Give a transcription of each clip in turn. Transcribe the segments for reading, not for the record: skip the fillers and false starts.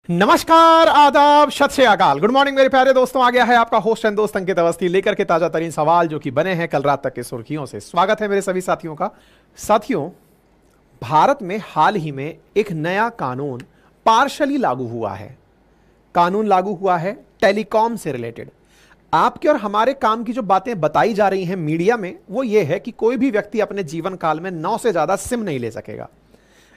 नमस्कार, आदाब, सत श्री अकाल, गुड मॉर्निंग मेरे प्यारे दोस्तों। आ गया है आपका होस्ट एंड दोस्त अंकित अवस्थी लेकर के ताजा तरीन सवाल जो कि बने हैं कल रात तक के सुर्खियों से। स्वागत है मेरे सभी साथियों का। साथियों, भारत में हाल ही में एक नया कानून पार्शली लागू हुआ है। कानून लागू हुआ है टेलीकॉम से रिलेटेड। आपके और हमारे काम की जो बातें बताई जा रही हैं मीडिया में वो ये है कि कोई भी व्यक्ति अपने जीवन काल में 9 से ज्यादा सिम नहीं ले सकेगा,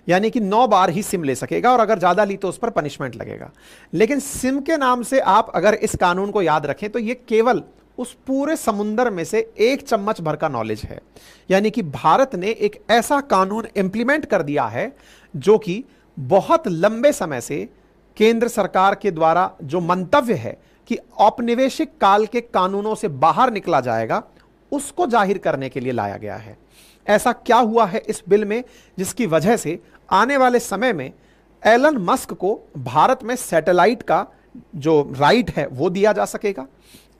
यानी कि 9 बार ही सिम ले सकेगा और अगर ज्यादा ली तो उस पर पनिशमेंट लगेगा। लेकिन सिम के नाम से आप अगर इस कानून को याद रखें तो ये केवल उस पूरे समुंदर में से 1 चम्मच भर का नॉलेज है। यानी कि भारत ने एक ऐसा कानून इंप्लीमेंट कर दिया है जो कि बहुत लंबे समय से केंद्र सरकार के द्वारा जो मंतव्य है कि औपनिवेशिक काल के कानूनों से बाहर निकला जाएगा, उसको जाहिर करने के लिए लाया गया है। ऐसा क्या हुआ है इस बिल में जिसकी वजह से आने वाले समय में एलन मस्क को भारत में सैटेलाइट का जो राइट है वो दिया जा सकेगा?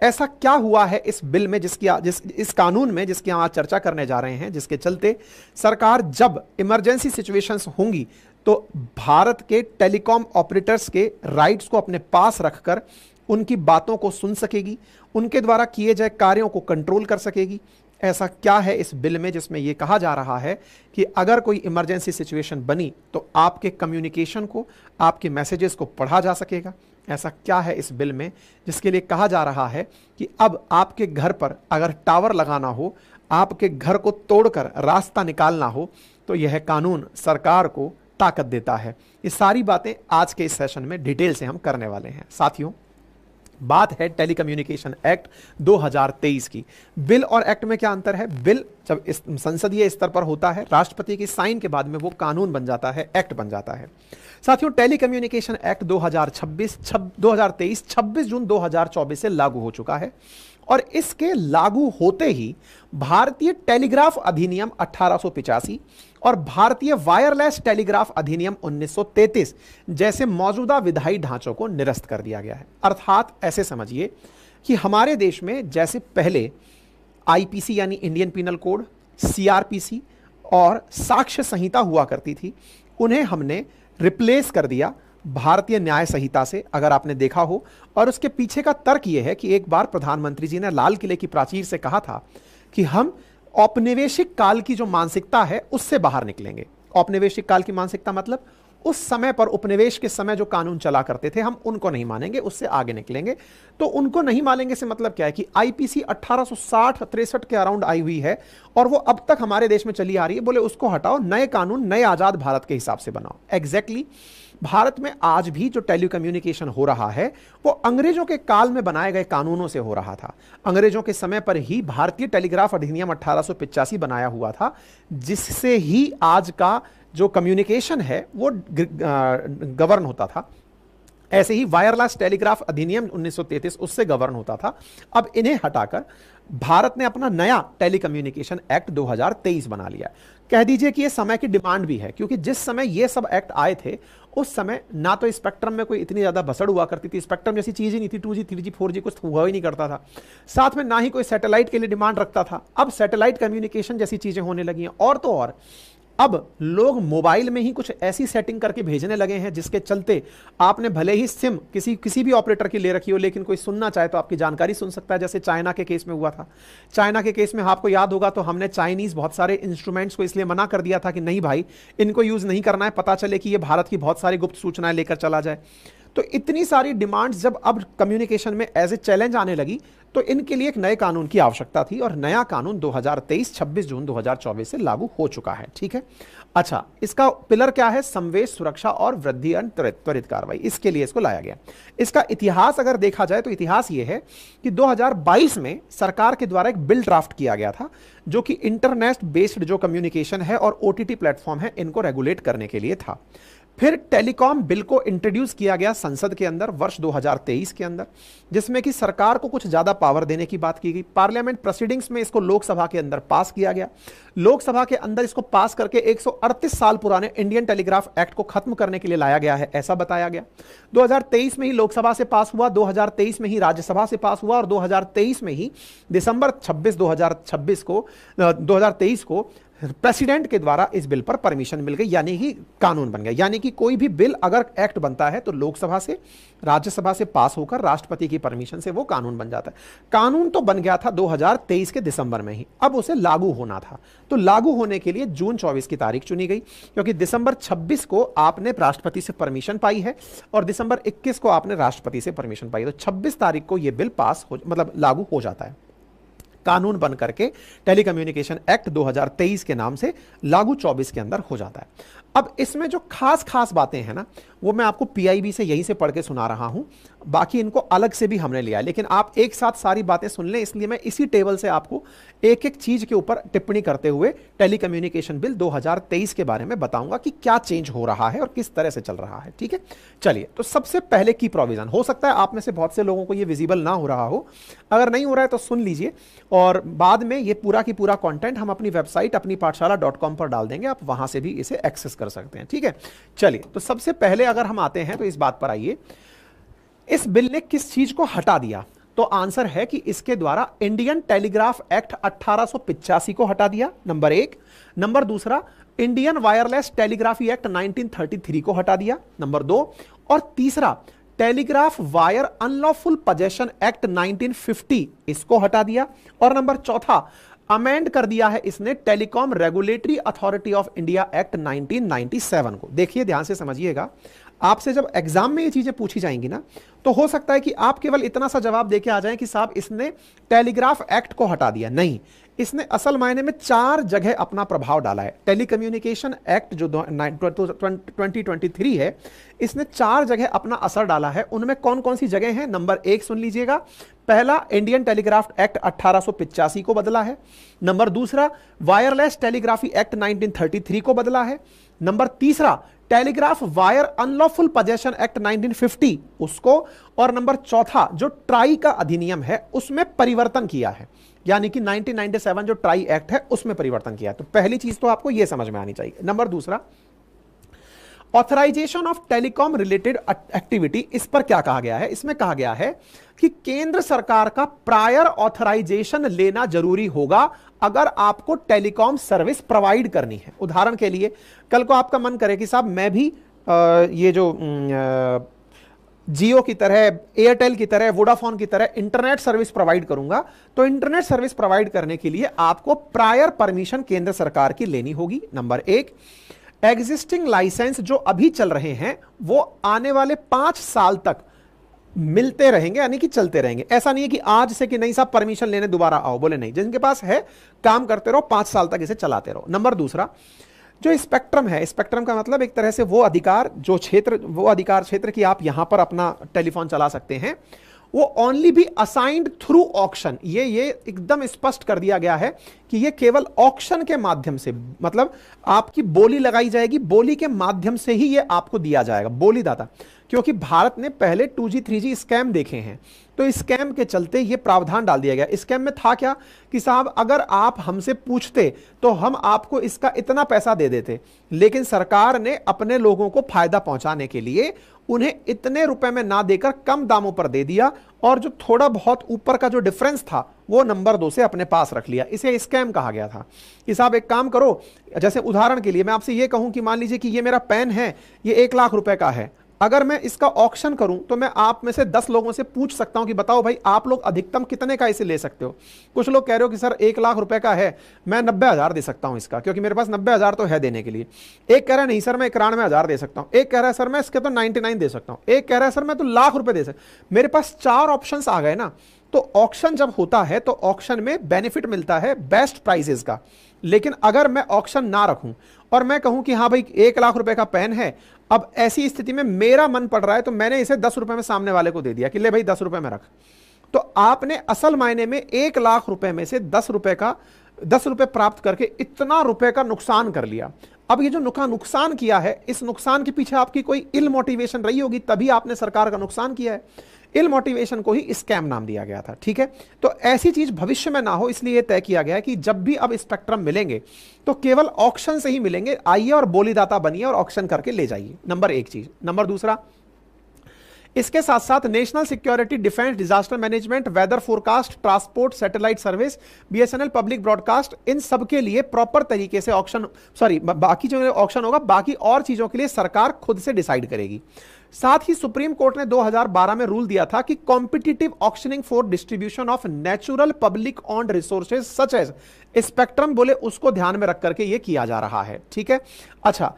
ऐसा क्या हुआ है इस बिल में इस कानून में जिसकी हम आज चर्चा करने जा रहे हैं, जिसके चलते सरकार जब इमरजेंसी सिचुएशंस होंगी तो भारत के टेलीकॉम ऑपरेटर्स के राइट्स को अपने पास रखकर उनकी बातों को सुन सकेगी, उनके द्वारा किए जाए कार्यों को कंट्रोल कर सकेगी। ऐसा क्या है इस बिल में जिसमें यह कहा जा रहा है कि अगर कोई इमरजेंसी सिचुएशन बनी तो आपके कम्युनिकेशन को, आपके मैसेजेस को पढ़ा जा सकेगा? ऐसा क्या है इस बिल में जिसके लिए कहा जा रहा है कि अब आपके घर पर अगर टावर लगाना हो, आपके घर को तोड़कर रास्ता निकालना हो, तो यह कानून सरकार को ताकत देता है। ये सारी बातें आज के इस सेशन में डिटेल से हम करने वाले हैं। साथियों, बात है टेलीकम्युनिकेशन एक्ट 2023 की। बिल और एक्ट में क्या अंतर है? बिल जब इस संसदीय स्तर पर होता है, राष्ट्रपति की साइन के बाद में वो कानून बन जाता है, एक्ट बन जाता है। साथियों, टेलीकम्युनिकेशन एक्ट 2023 26 जून 2024 से लागू हो चुका है और इसके लागू होते ही भारतीय टेलीग्राफ अधिनियम 1885 और भारतीय वायरलेस टेलीग्राफ अधिनियम 1933 जैसे मौजूदा विधायी ढांचों को निरस्त कर दिया गया है। अर्थात ऐसे समझिए कि हमारे देश में जैसे पहले आईपीसी यानी इंडियन पिनल कोड, सीआरपीसी और साक्ष्य संहिता हुआ करती थी, उन्हें हमने रिप्लेस कर दिया भारतीय न्याय संहिता से, अगर आपने देखा हो। और उसके पीछे का तर्क यह है कि एक बार प्रधानमंत्री जी ने लाल किले की प्राचीर से कहा था कि हम औपनिवेशिक काल की जो मानसिकता है उससे बाहर निकलेंगे। औपनिवेशिक काल की मानसिकता मतलब उस समय पर उपनिवेश के समय जो कानून चला करते थे हम उनको नहीं मानेंगे, उससे आगे निकलेंगे। तो उनको नहीं मानेंगे से मतलब क्या है कि आईपीसी 1860-63 के अराउंड आई हुई है और वो अब तक हमारे देश में चली आ रही है। बोले उसको हटाओ, नए कानून नए आजाद भारत के हिसाब से बनाओ। एग्जैक्टली भारत में आज भी जो टेलीकम्युनिकेशन हो रहा है वो अंग्रेजों के काल में बनाए गए कानूनों से हो रहा था। अंग्रेजों के समय पर ही भारतीय टेलीग्राफ अधिनियम 1885 बनाया हुआ था, जिससे ही आज का जो कम्युनिकेशन है वो गवर्न होता था। ऐसे ही वायरलेस टेलीग्राफ अधिनियम 1933 उससे गवर्न होता था। अब इन्हें हटाकर भारत ने अपना नया टेलीकम्युनिकेशन एक्ट 2023 बना लिया। कह दीजिए कि यह समय की डिमांड भी है, क्योंकि जिस समय ये सब एक्ट आए थे उस समय ना तो स्पेक्ट्रम में कोई इतनी ज्यादा भसड़ हुआ करती थी, स्पेक्ट्रम जैसी चीज ही नहीं थी, 2G 3G 4G कुछ हुआ ही नहीं करता था। साथ में ना ही कोई सैटेलाइट के लिए डिमांड रखता था। अब सैटेलाइट कम्युनिकेशन जैसी चीजें होने लगी हैं और तो और अब लोग मोबाइल में ही कुछ ऐसी सेटिंग करके भेजने लगे हैं जिसके चलते आपने भले ही सिम किसी भी ऑपरेटर की ले रखी हो, लेकिन कोई सुनना चाहे तो आपकी जानकारी सुन सकता है। जैसे चाइना के केस में हुआ था। चाइना के केस में आपको याद होगा तो हमने चाइनीज बहुत सारे इंस्ट्रूमेंट्स को इसलिए मना कर दिया था कि नहीं भाई, इनको यूज नहीं करना है, पता चले कि ये भारत की बहुत सारी गुप्त सूचनाएं लेकर चला जाए। तो इतनी सारी डिमांड्स जब अब कम्युनिकेशन में एज ए चैलेंज आने लगी तो इनके लिए एक नए कानून की आवश्यकता थी और नया कानून 2023 26 जून 2024 से लागू हो चुका है। ठीक है। अच्छा, इसका पिलर क्या है? संवेश, सुरक्षा और वृद्धि त्वरित कार्रवाई। इसके लिए इसको लाया गया। इसका इतिहास अगर देखा जाए तो इतिहास यह है कि 2022 में सरकार के द्वारा एक बिल ड्राफ्ट किया गया था जो कि इंटरनेट बेस्ड जो कम्युनिकेशन है और ओटीटी प्लेटफॉर्म है इनको रेगुलेट करने के लिए था। फिर टेलीकॉम बिल को इंट्रोड्यूस किया गया संसद के अंदर वर्ष 2023 के अंदर, जिसमें कि सरकार को कुछ ज्यादा पावर देने की बात की गई। पार्लियामेंट प्रोसीडिंग्स में इसको लोकसभा के अंदर पास किया गया। लोकसभा के अंदर इसको पास करके 138 साल पुराने इंडियन टेलीग्राफ एक्ट को खत्म करने के लिए लाया गया है, ऐसा बताया गया। 2023 में ही लोकसभा से पास हुआ, 2023 में ही राज्यसभा से पास हुआ और 2023 में ही दिसंबर 26 2023 को प्रेसिडेंट के द्वारा इस बिल पर परमिशन मिल गई, यानी कि कानून बन गया। यानी कि कोई भी बिल अगर एक्ट बनता है तो लोकसभा से, राज्यसभा से पास होकर राष्ट्रपति की परमिशन से वो कानून बन जाता है। कानून तो बन गया था 2023 के दिसंबर में ही, अब उसे लागू होना था। तो लागू होने के लिए जून 24 की तारीख चुनी गई, क्योंकि दिसंबर 26 को आपने राष्ट्रपति से परमिशन पाई है और दिसंबर 21 को आपने राष्ट्रपति से परमिशन पाई, तो 26 तारीख को यह बिल पास हो, मतलब लागू हो जाता है। कानून बन करके टेलीकम्युनिकेशन एक्ट 2023 के नाम से लागू 24 के अंदर हो जाता है। अब इसमें जो खास खास बातें हैं ना, वो मैं आपको पीआईबी से यहीं से पढ़ के सुना रहा हूं, बाकी इनको अलग से भी हमने लिया है, लेकिन आप एक साथ सारी बातें सुन लें, इसलिए मैं इसी टेबल से आपको एक एक चीज के ऊपर टिप्पणी करते हुए टेलीकम्युनिकेशन बिल 2023 के बारे में बताऊंगा कि क्या चेंज हो रहा है और किस तरह से चल रहा है। ठीक है, चलिए। तो सबसे पहले की प्रोविजन, हो सकता है आप में से बहुत से लोगों को ये विजिबल ना हो रहा हो, अगर नहीं हो रहा है तो सुन लीजिए, और बाद में ये पूरा की पूरा कंटेंट हम अपनी वेबसाइट अपनी पाठशाला.com पर डाल देंगे, आप वहां से भी इसे एक्सेस कर सकते हैं। ठीक है, चलिए। तो सबसे पहले अगर हम आते हैं तो इस बात पर आइए, इस बिल ने किस चीज को हटा दिया? तो आंसर है कि इसके द्वारा इंडियन टेलीग्राफ एक्ट 1885 को हटा दिया, नंबर एक। नंबर दूसरा, इंडियन वायरलेस टेलीग्राफी एक्ट 1933 को हटा दिया, नंबर दो। और तीसरा, telegraph wire unlawful possession act 1950, इसको हटा दिया। और नंबर चौथा, अमेंड कर दिया है इसने telecom regulatory authority of India act 1997 को। देखिए, ध्यान से समझिएगा, आपसे जब एग्जाम में ये चीजें पूछी जाएंगी ना, तो हो सकता है कि आप केवल इतना सा जवाब देके आ जाएं कि साहब इसने टेलीग्राफ एक्ट को हटा दिया। नहीं, इसने असल मायने में 4 जगह अपना प्रभाव डाला है। टेलीकम्युनिकेशन एक्ट जो 2023 है, इसने 4 जगह अपना असर डाला है। उनमें कौन कौन सी जगह हैं? नंबर 1 सुन लीजिएगा। पहला, इंडियन टेलीग्राफ एक्ट 1885 को बदला है। नंबर दूसरा, वायरलेस टेलीग्राफी एक्ट 1933 को बदला है। नंबर तीसरा, telegraph wire unlawful possession act 1950, उसको। और नंबर चौथा, जो ट्राई का अधिनियम है उसमें परिवर्तन किया है, यानी कि 1997 जो ट्राई एक्ट है उसमें परिवर्तन किया है। तो पहली चीज तो आपको यह समझ में आनी चाहिए। नंबर दूसरा, authorisation of telecom related activity, इस पर क्या कहा गया है? इसमें कहा गया है कि केंद्र सरकार का प्रायर ऑथराइजेशन लेना जरूरी होगा अगर आपको टेलीकॉम सर्विस प्रोवाइड करनी है। उदाहरण के लिए, कल को आपका मन करे कि साहब मैं भी ये जो जियो की तरह, एयरटेल की तरह, वोडाफोन की तरह इंटरनेट सर्विस प्रोवाइड करूंगा, तो इंटरनेट सर्विस प्रोवाइड करने के लिए आपको प्रायर परमिशन केंद्र सरकार की लेनी होगी, नंबर एक। एग्जिस्टिंग लाइसेंस जो अभी चल रहे हैं वो आने वाले 5 साल तक मिलते रहेंगे, यानी कि चलते रहेंगे। ऐसा नहीं है कि आज से कि नहीं साहब परमिशन लेने दोबारा आओ, बोले नहीं, जिनके पास है काम करते रहो, 5 साल तक इसे चलाते रहो। नंबर दूसरा, जो स्पेक्ट्रम है, स्पेक्ट्रम का मतलब एक तरह से वो अधिकार, जो क्षेत्र, वो अधिकार क्षेत्र की आप यहां पर अपना टेलीफोन चला सकते हैं, वो ओनली भी असाइंड थ्रू ऑक्शन। ये एकदम स्पष्ट कर दिया गया है कि ये केवल ऑक्शन के माध्यम से, मतलब आपकी बोली लगाई जाएगी, बोली के माध्यम से ही ये आपको दिया जाएगा, बोली दाता। क्योंकि भारत ने पहले 2G 3G स्कैम देखे हैं, तो स्कैम के चलते ये प्रावधान डाल दिया गया। स्कैम में था क्या कि साहब अगर आप हमसे पूछते तो हम आपको इसका इतना पैसा दे देते, लेकिन सरकार ने अपने लोगों को फायदा पहुंचाने के लिए उन्हें इतने रुपए में ना देकर कम दामों पर दे दिया, और जो थोड़ा बहुत ऊपर का जो डिफरेंस था वो नंबर 2 से अपने पास रख लिया। इसे स्कैम कहा गया था कि साहब एक काम करो, जैसे उदाहरण के लिए मैं आपसे ये कहूं कि मान लीजिए कि ये मेरा पेन है, ये 1 लाख रुपए का है। अगर मैं इसका ऑक्शन करूं तो मैं आप में से 10 लोगों से पूछ सकता हूं कि बताओ भाई आप लोग अधिकतम कितने का इसे ले सकते हो। कुछ लोग कह रहे हो कि सर 1 लाख रुपए का है, मैं 90,000 दे सकता हूं इसका, क्योंकि मेरे पास 90,000 तो है देने के लिए। एक कह रहा है नहीं सर मैं 91,000 दे सकता हूं, एक कह रहा है सर मैं इसके तो 99 दे सकता हूं, एक कह रहा है सर मैं तो लाख रुपए दे सकता। मेरे पास 4 ऑप्शंस आ गए ना। तो ऑक्शन जब होता है तो ऑक्शन में बेनिफिट मिलता है बेस्ट प्राइसेस का। लेकिन अगर मैं ऑक्शन ना रखूं और मैं कहूं कि हाँ भाई 1 लाख रुपए का पेन है, अब ऐसी स्थिति में मेरा मन पड़ रहा है तो मैंने इसे 10 रुपए में सामने वाले को दे दिया कि ले भाई 10 रुपए में रख, तो आपने असल मायने में 1 लाख रुपए में से 10 रुपए प्राप्त करके इतना रुपए का नुकसान कर लिया। अब ये जो नुकसान किया है, इस नुकसान के पीछे आपकी कोई इल मोटिवेशन रही होगी, तभी आपने सरकार का नुकसान किया है। इल मोटिवेशन को ही स्कैम नाम दिया गया था। ठीक है, तो ऐसी चीज भविष्य में ना हो, इसलिए यह तय किया गया है कि जब भी अब स्पेक्ट्रम मिलेंगे तो केवल ऑक्शन से ही मिलेंगे। आइए और बोलीदाता बनिए और ऑक्शन करके ले जाइए, नंबर 1 चीज। नंबर दूसरा, इसके साथ साथ national security, defence, disaster management, weather forecast, transport, satellite service, BSNL, public broadcast, इन सब के लिए प्रॉपर तरीके से ऑक्शन, बाकी जो ऑक्शन होगा, बाकी और चीजों के लिए सरकार खुद से डिसाइड करेगी। साथ ही सुप्रीम कोर्ट ने 2012 में रूल दिया था कि competitive auctioning for distribution of natural public on resources such as spectrum, बोले उसको ध्यान में रख करके यह किया जा रहा है। ठीक है, अच्छा,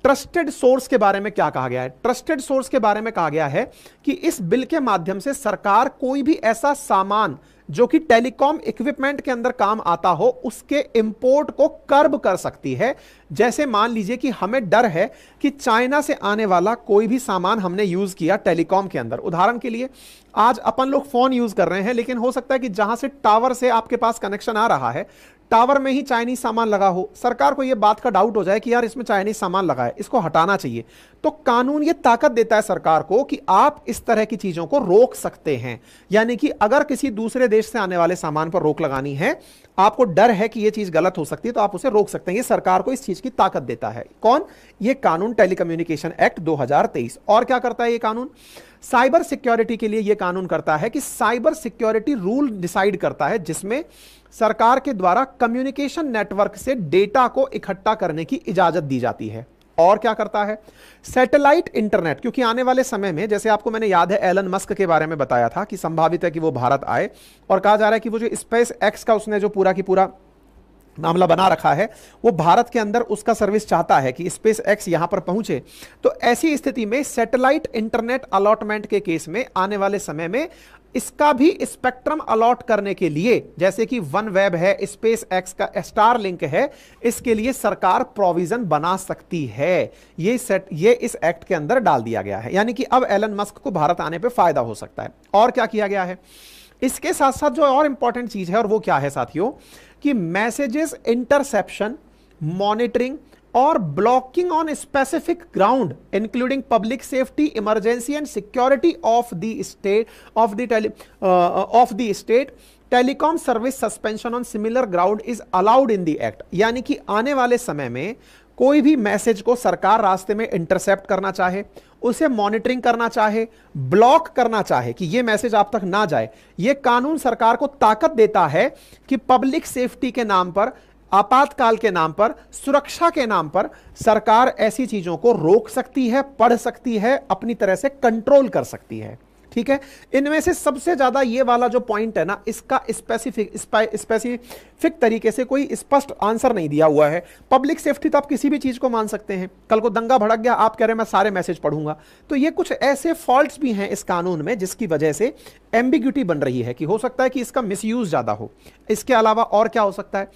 ट्रस्टेड सोर्स के बारे में क्या कहा गया है? ट्रस्टेड सोर्स के बारे में कहा गया है कि इस बिल के माध्यम से सरकार कोई भी ऐसा सामान जो कि टेलीकॉम इक्विपमेंट के अंदर काम आता हो, उसके इंपोर्ट को कर्ब कर सकती है। जैसे मान लीजिए कि हमें डर है कि चाइना से आने वाला कोई भी सामान हमने यूज किया टेलीकॉम के अंदर, उदाहरण के लिए आज अपन लोग फोन यूज कर रहे हैं, लेकिन हो सकता है कि जहां से टावर से आपके पास कनेक्शन आ रहा है, टावर में ही चाइनीज सामान लगा हो, सरकार को यह बात का डाउट हो जाए कि यार इसमें चाइनीज सामान लगा है, इसको हटाना चाहिए, तो कानून यह ताकत देता है सरकार को कि आप इस तरह की चीजों को रोक सकते हैं। यानी कि अगर किसी दूसरे देश से आने वाले सामान पर रोक लगानी है, आपको डर है कि यह चीज गलत हो सकती है, तो आप उसे रोक सकते हैं। यह सरकार को इस चीज की ताकत देता है। कौन? यह कानून, टेलीकम्युनिकेशन एक्ट 2023। और क्या करता है यह कानून? साइबर सिक्योरिटी के लिए यह कानून करता है कि साइबर सिक्योरिटी रूल डिसाइड करता है, जिसमें सरकार के द्वारा कम्युनिकेशन नेटवर्क से डेटा को इकट्ठा करने की इजाजत दी जाती है। और क्या करता है? सैटेलाइट इंटरनेट, क्योंकि आने वाले समय में, जैसे आपको मैंने याद है एलन मस्क के बारे में बताया था कि संभावित है कि वो भारत आए, और कहा जा रहा है कि वो जो स्पेस एक्स का उसने जो पूरा की पूरा मामला बना रखा है, वो भारत के अंदर उसका सर्विस चाहता है कि स्पेस एक्स यहां पर पहुंचे। तो ऐसी स्थिति में सैटेलाइट इंटरनेट अलॉटमेंट के केस में आने वाले समय में इसका भी स्पेक्ट्रम अलॉट करने के लिए, जैसे कि वन वेब है, स्पेस एक्स का स्टार लिंक है, इसके लिए सरकार प्रोविजन बना सकती है। ये इस एक्ट के अंदर डाल दिया गया है। यानी कि अब एलन मस्क को भारत आने पे फायदा हो सकता है। और क्या किया गया है? इसके साथ साथ जो और इंपॉर्टेंट चीज है, और वो क्या है साथियों, कि मैसेजेस इंटरसेप्शन, मॉनिटरिंग और blocking on specific ground including public safety, emergency and security of the state telecom service suspension on similar ground is allowed in the act. यानी कि आने वाले समय में कोई भी मैसेज को सरकार रास्ते में इंटरसेप्ट करना चाहे, उसे मॉनिटरिंग करना चाहे, ब्लॉक करना चाहे कि यह मैसेज आप तक ना जाए, यह कानून सरकार को ताकत देता है कि पब्लिक सेफ्टी के नाम पर, आपातकाल के नाम पर, सुरक्षा के नाम पर सरकार ऐसी चीजों को रोक सकती है, पढ़ सकती है, अपनी तरह से कंट्रोल कर सकती है। ठीक है, इनमें से सबसे ज्यादा ये वाला जो पॉइंट है ना, इसका स्पेसिफिक तरीके से कोई स्पष्ट आंसर नहीं दिया हुआ है। पब्लिक सेफ्टी तो आप किसी भी चीज को मान सकते हैं, कल को दंगा भड़क गया, आप कह रहे हैं मैं सारे मैसेज पढ़ूंगा, तो ये कुछ ऐसे फॉल्ट्स भी हैं इस कानून में जिसकी वजह से एम्बिग्यूटी बन रही है कि हो सकता है कि इसका मिसयूज ज्यादा हो। इसके अलावा और क्या हो सकता है?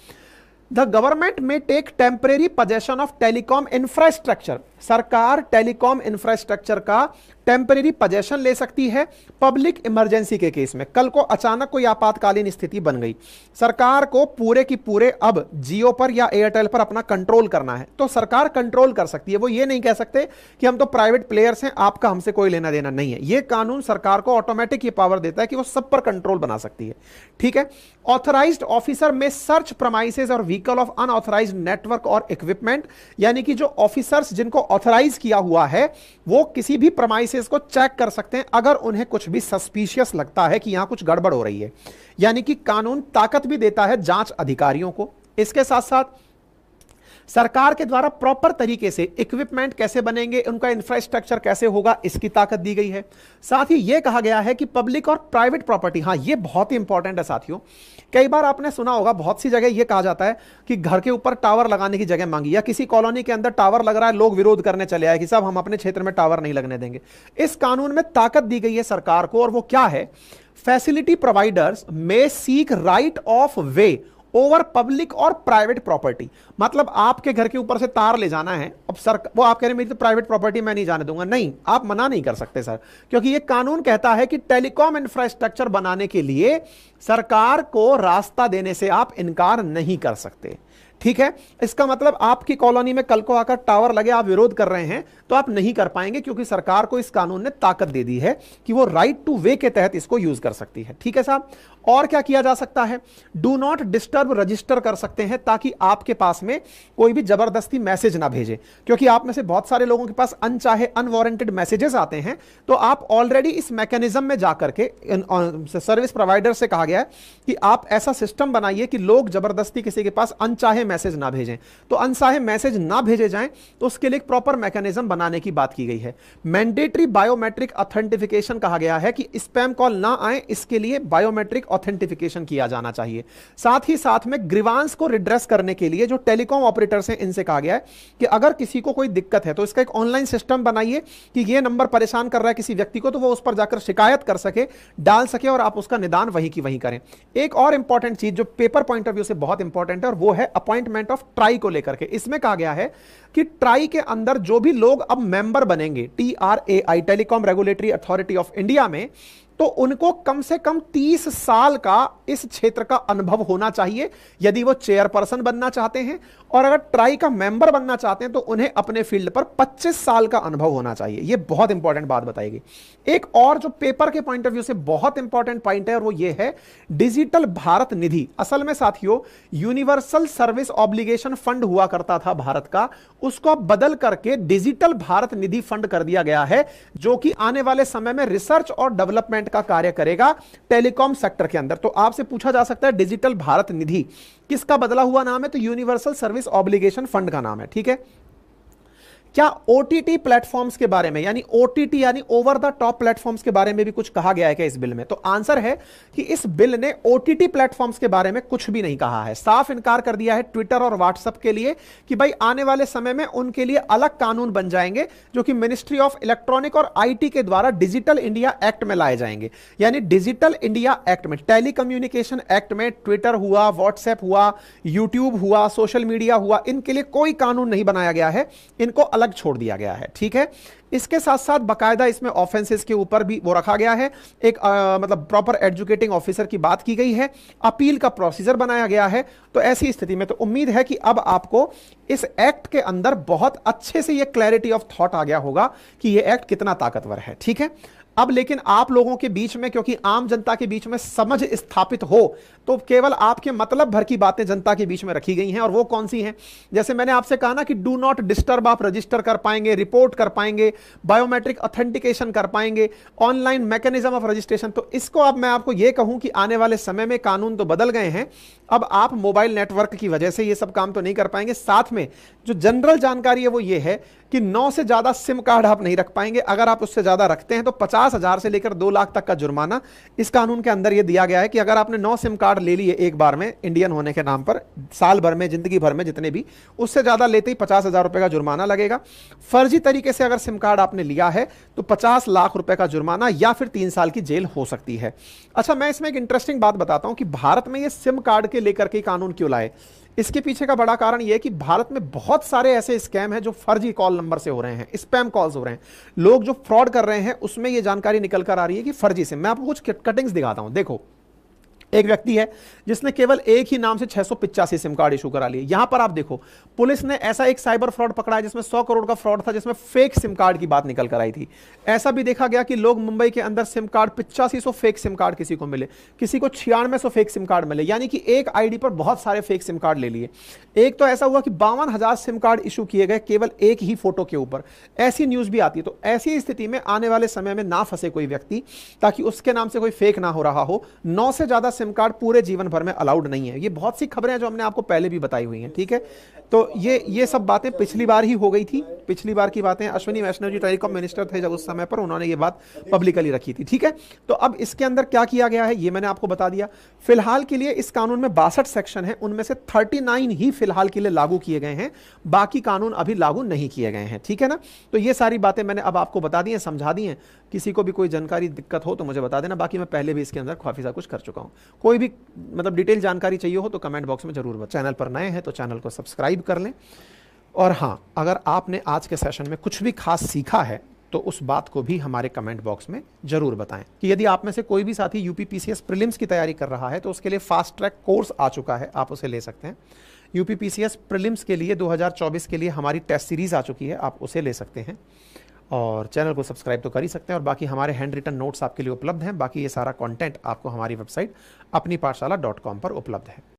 The government may take temporary possession of telecom infrastructure. सरकार टेलीकॉम इंफ्रास्ट्रक्चर का टेम्परेरी पोजेशन ले सकती है पब्लिक इमरजेंसी के केस में। कल को अचानक कोई आपातकालीन स्थिति बन गई, सरकार को पूरे की पूरे अब जियो पर या एयरटेल पर अपना कंट्रोल करना है, तो सरकार कंट्रोल कर सकती है। वो ये नहीं कह सकते कि हम तो प्राइवेट प्लेयर्स हैं, आपका हमसे कोई लेना देना नहीं है। ये कानून सरकार को ऑटोमेटिक ये पावर देता है कि वो सब पर कंट्रोल बना सकती है। ठीक है, ऑथराइज्ड ऑफिसर में सर्च प्रमाइसेस और व्हीकल ऑफ अनऑथराइज्ड नेटवर्क और इक्विपमेंट। यानी कि जो ऑफिसर्स जिनको ऑथराइज किया हुआ है, वो किसी भी प्रमाइसेस को चेक कर सकते हैं अगर उन्हें कुछ भी सस्पिशियस लगता है कि यहां कुछ गड़बड़ हो रही है। यानी कि कानून ताकत भी देता है जांच अधिकारियों को। इसके साथ साथ सरकार के द्वारा प्रॉपर तरीके से इक्विपमेंट कैसे बनेंगे, उनका इंफ्रास्ट्रक्चर कैसे होगा, इसकी ताकत दी गई है। साथ ही यह कहा गया है कि पब्लिक और प्राइवेट प्रॉपर्टी, हां यह बहुत ही इंपॉर्टेंट है साथियों। कई बार आपने सुना होगा, बहुत सी जगह यह कहा जाता है कि घर के ऊपर टावर लगाने की जगह मांगी, या किसी कॉलोनी के अंदर टावर लग रहा है, लोग विरोध करने चले आए कि साहब हम अपने क्षेत्र में टावर नहीं लगने देंगे। इस कानून में ताकत दी गई है सरकार को, और वो क्या है? फैसिलिटी प्रोवाइडर्स में seek right of way over public और प्राइवेट प्रॉपर्टी। मतलब आपके घर के ऊपर से तार ले जाना है, अब सर वो आप कह रहे हैं मेरी तो प्राइवेट प्रॉपर्टी मैं नहीं जाने दूंगा, नहीं, आप मना नहीं कर सकते सर, क्योंकि ये कानून कहता है कि टेलीकॉम इंफ्रास्ट्रक्चर बनाने के लिए सरकार को रास्ता देने से आप इनकार नहीं कर सकते। ठीक है, इसका मतलब आपकी कॉलोनी में कल को आकर टावर लगे, आप विरोध कर रहे हैं तो आप नहीं कर पाएंगे, क्योंकि सरकार को इस कानून ने ताकत दे दी है कि वो राइट टू वे के तहत इसको यूज कर सकती है। ठीक है साहब, और क्या किया जा सकता है, डू नॉट डिस्टर्ब रजिस्टर कर सकते हैं, ताकि आपके पास में कोई भी जबरदस्ती मैसेज ना भेजे, क्योंकि आप में से बहुत सारे लोगों के पास अनचाहे अनवारंटेड मैसेजेस आते हैं। तो आप ऑलरेडी इस मैकेनिज्म में जाकर के सर्विस प्रोवाइडर से कहा गया है कि आप ऐसा सिस्टम बनाइए कि लोग जबरदस्ती किसी के पास अनचाहे मैसेज ना भेजें। तो अनचाहे मैसेज ना भेजे जाएं तो उसके लिए एक प्रॉपर मैकेनिज्म बनाने की बात की गई है। मैंडेटरी बायोमेट्रिक ऑथेंटिफिकेशन कहा गया है कि स्पैम कॉल ना आए, इसके लिए बायोमेट्रिक ऑथेंटिफिकेशन किया जाना चाहिए। साथ ही साथ में ग्रीवांस को रिड्रेस करने के लिए जो टेलीकॉम ऑपरेटर्स हैं इनसे कहा गया है कि अगर किसी को कोई दिक्कत है तो इसका एक ऑनलाइन सिस्टम बनाइए कि ये नंबर परेशान कर रहा है किसी व्यक्ति को, तो वो उस पर जाकर शिकायत कर सके, डाल सके और आप उसका निदान वहीं की वहीं करें। एक और इंपॉर्टेंट चीज जो पेपर पॉइंट ऑफ व्यू से बहुत इंपॉर्टेंट है और वो है अपॉइंटमेंट ऑफ ट्राई को लेकर के। इसमें कहा गया है कि ट्राई के अंदर जो भी लोग अब मेंबर बनेंगे, TRAI telecom regulatory authority of India में, तो उनको कम से कम 30 साल का इस क्षेत्र का अनुभव होना चाहिए यदि वो चेयरपर्सन बनना चाहते हैं, और अगर ट्राई का मेंबर बनना चाहते हैं तो उन्हें अपने फील्ड पर 25 साल का अनुभव होना चाहिए। यह बहुत इंपॉर्टेंट बात बताएगी। एक और जो पेपर के पॉइंट ऑफ व्यू से बहुत इंपॉर्टेंट पॉइंट है और वो ये है डिजिटल भारत निधि। असल में साथियों यूनिवर्सल सर्विस ऑब्लिगेशन फंड हुआ करता था भारत का, उसको बदल करके डिजिटल भारत निधि फंड कर दिया गया है, जो कि आने वाले समय में रिसर्च और डेवलपमेंट का कार्य करेगा टेलीकॉम सेक्टर के अंदर। तो आपसे पूछा जा सकता है डिजिटल भारत निधि किसका बदला हुआ नाम है, तो यूनिवर्सल सर्विस ऑब्लिगेशन फंड का नाम है। ठीक है, क्या ओटीटी प्लेटफॉर्म्स के बारे में, यानी ओटीटी यानी ओवर द टॉप प्लेटफॉर्म्स के बारे में भी कुछ कहा गया है क्या इस बिल में? तो आंसर है कि इस बिल ने ओटीटी प्लेटफॉर्म्स के बारे में कुछ भी नहीं कहा है। साफ इनकार कर दिया है ट्विटर और व्हाट्सएप के लिए कि भाई आने वाले समय में उनके लिए अलग कानून बन जाएंगे जो कि मिनिस्ट्री ऑफ इलेक्ट्रॉनिक और आईटी के द्वारा डिजिटल इंडिया एक्ट में लाए जाएंगे। यानी डिजिटल इंडिया एक्ट में, टेलीकम्युनिकेशन एक्ट में ट्विटर हुआ, व्हाट्सएप हुआ, यूट्यूब हुआ, सोशल मीडिया हुआ, इनके लिए कोई कानून नहीं बनाया गया है, इनको अलग छोड़ दिया गया है। ठीक है, इसके साथ साथ बकायदा इसमें ऑफेंसेस के ऊपर भी वो रखा गया है, एक मतलब प्रॉपर एजुकेटिंग ऑफिसर की बात की गई है, अपील का प्रोसीजर बनाया गया है। तो ऐसी स्थिति में तो उम्मीद है कि अब आपको इस एक्ट के अंदर बहुत अच्छे से ये क्लैरिटी ऑफ थॉट आ गया होगा कि ये एक्ट कितना ताकतवर है। ठीक है, अब लेकिन आप लोगों के बीच में, क्योंकि आम जनता के बीच में समझ स्थापित हो, तो केवल आपके मतलब भर की बातें जनता के बीच में रखी गई हैं। और वो कौन सी हैं? जैसे मैंने आपसे कहा ना कि डू नॉट डिस्टर्ब, आप रजिस्टर कर पाएंगे, रिपोर्ट कर पाएंगे, बायोमेट्रिक ऑथेंटिकेशन कर पाएंगे, ऑनलाइन मैकेनिज्म ऑफ रजिस्ट्रेशन। तो इसको अब मैं आपको यह कहूं कि आने वाले समय में कानून तो बदल गए हैं, अब आप मोबाइल नेटवर्क की वजह से ये सब काम तो नहीं कर पाएंगे। साथ में जो जनरल जानकारी है वो ये है कि 9 से ज्यादा सिम कार्ड आप नहीं रख पाएंगे। अगर आप उससे ज्यादा रखते हैं तो 50,000 से लेकर 2 लाख तक का जुर्माना इस कानून के अंदर ये दिया गया है कि अगर आपने 9 सिम कार्ड ले लिए एक बार में इंडियन होने के नाम पर, साल भर में, जिंदगी भर में जितने भी, उससे ज्यादा लेते ही 50,000 रुपए का जुर्माना लगेगा। फर्जी तरीके से अगर सिम कार्ड आपने लिया है तो 50 लाख रुपए का जुर्माना या फिर 3 साल की जेल हो सकती है। अच्छा, मैं इसमें एक इंटरेस्टिंग बात बताता हूं कि भारत में ये सिम कार्ड के लेकर के कानून क्यों लाए। इसके पीछे का बड़ा कारण यह है कि भारत में बहुत सारे ऐसे स्कैम हैं जो फर्जी कॉल नंबर से हो रहे हैं, स्पैम कॉल्स हो रहे हैं, लोग जो फ्रॉड कर रहे हैं उसमें यह जानकारी निकल कर आ रही है कि फर्जी सिम। मैं आपको कुछ कटिंग्स दिखाता हूं। देखो, एक व्यक्ति है जिसने केवल एक ही नाम से 685 सिम कार्ड इशू करा लिए। यहां पर आप देखो, पुलिस ने ऐसा एक साइबर फ्रॉड पकड़ा है जिसमें 100 करोड़ का फ्रॉड था, जिसमें फेक सिम कार्ड की बात निकल कर आई थी। ऐसा भी देखा गया कि लोग मुंबई के अंदर SIM card 8500 fake SIM card किसी को मिले, किसी को 9600 फेक सिम कार्ड मिले, यानी कि एक आईडी पर बहुत सारे फेक सिम कार्ड ले लिए। एक तो ऐसा हुआ कि 52,000 सिम कार्ड इशू किए गए केवल एक ही फोटो के ऊपर। ऐसी न्यूज भी आती है। तो ऐसी स्थिति में आने वाले समय में ना फंसे कोई व्यक्ति, ताकि उसके नाम से कोई फेक ना हो रहा हो। 9 से ज्यादा सिम कार्ड पूरे जीवन भर में अलाउड नहीं है। ये बहुत सी खबरें हैं जो हमने आपको पहले भी बताई हुई हैं। ठीक है, तो ये सब बातें पिछली बार ही हो गई थी। पिछली बार की बातें अश्विनी वैष्णव जी टेलीकॉम मिनिस्टर थे जब, उस समय पर उन्होंने ये बात पब्लिकली रखी थी। ठीक है, तो अब इसके अंदर क्या किया गया है ये मैंने आपको बता दिया। फिलहाल के लिए इस कानून में 62 सेक्शन है, उनमें से 39 ही फिलहाल के लिए लागू किए गए हैं, बाकी कानून अभी लागू नहीं किए गए हैं। ठीक है ना, तो ये सारी बातें मैंने अब आपको बता दी हैं, समझा दी हैं। किसी को भी कोई जानकारी दिक्कत हो तो मुझे बता देना, बाकी मैं पहले भी इसके अंदर काफी सारा कुछ कर चुका हूं। कोई भी मतलब डिटेल जानकारी चाहिए हो तो कमेंट बॉक्स में जरूर बताएं। चैनल पर नए हैं तो चैनल को सब्सक्राइब कर लें। और हाँ, अगर आपने आज के सेशन में कुछ भी खास सीखा है तो उस बात को भी हमारे कमेंट बॉक्स में जरूर बताएं कि यदि आप में से कोई भी साथी यूपी पीसीएस प्रीलिम्स की तैयारी कर रहा है तो उसके लिए फास्ट ट्रैक कोर्स आ चुका है, आप उसे ले सकते हैं। यूपीपीसीएस प्रीलिम्स के लिए 2024 के लिए हमारी टेस्ट सीरीज आ चुकी है, आप उसे ले सकते हैं और चैनल को सब्सक्राइब तो कर ही सकते हैं। और बाकी हमारे हैंड रिटन नोट्स आपके लिए उपलब्ध हैं। बाकी ये सारा कंटेंट आपको हमारी वेबसाइट अपनी पाठशाला.com पर उपलब्ध है।